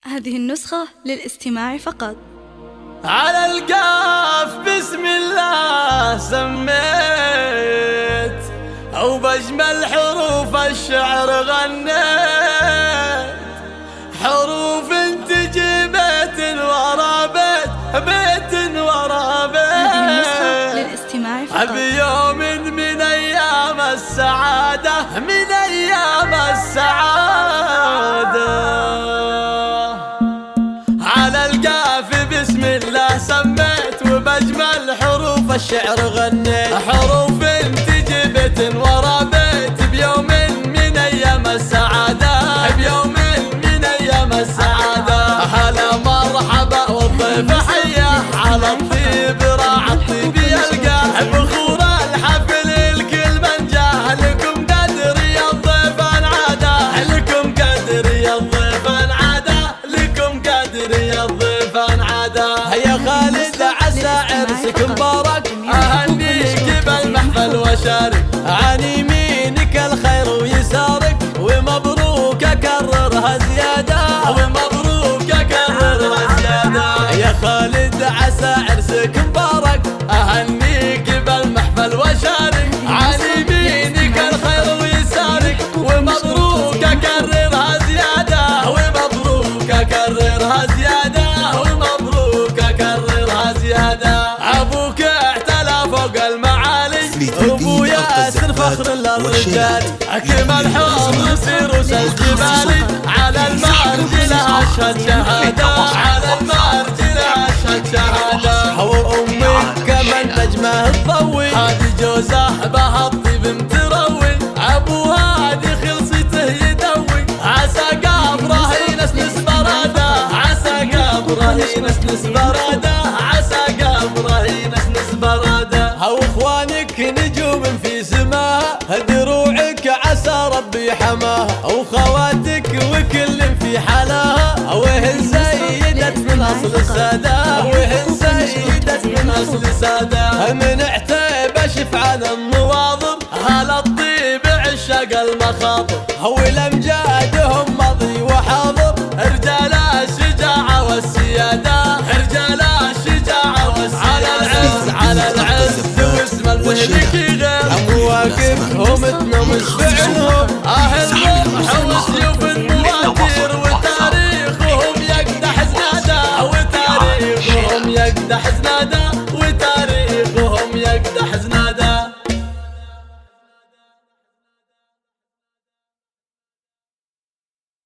هذه النسخة للاستماع فقط. على القاف بسم الله سميت، أو بأجمل حروف الشعر غنيت، حروف تجي بيت ورا بيت، بيت ورا بيت. هذه النسخة للاستماع فقط. بيوم من أيام السعادة، من أيام السعادة. على القاف بسم الله سميت، وبأجمل حروف الشعر غنيت، حروف تجي بيت ورا بيت، بيوم من أيام السعادة، بيوم من أيام السعادة. هلا مرحبا والضيف حياه، على الطيب راعى الطيب يلقاه، بخور الحفل الكل من جاه، لكم قدر يا الضيف انعاده، لكم قدر يا الضيف انعاده، لكم قدر يا الضيف انعاده. يا خالد عسى عرسك مبارك، اهنيك بالمحفل وشارك، عن يمينك الخير ويسارك، ومبروك اكررها زياده، ومبروك اكررها زياده. يا خالد عسى عرسك مبارك، اهنيك بالمحفل وشارك، عن يمينك الخير ويسارك، ومبروك اكررها زياده، ومبروك اكررها زياده، ومبروك اكررها زياده. ابوك اعتلى فوق المعالي، ابو ياسر فخر للرجال، اكمل حوض سيروس الجبالي، على المرجله اشهد شهاده، على المرجله اشهد شهاده. وامك كمن نجمه تضوي، هادي جوزه بها الطيب متروي، ابو هادي خلصته يدوي، عسى قبره ينسنس براده، عسى قبره ينسنس براده، عسى قبره ينسنس براده. واخوانك نجوم في سماها، دروعك عسى ربي حماها، وخواتك وكل في حلاها، وهن سيدة من اصل السادة، وهن سيدة من اصل السادة. من عتيب شفعان النواظر، هلا الطيب عشق المخاطر، ولمجادهم ماضي وحاضر، رجال الشجاعة والسيادة، رجال الشجاعة والسيادة. على العز، على العز واسم الملك غير، مواقفهم تنمش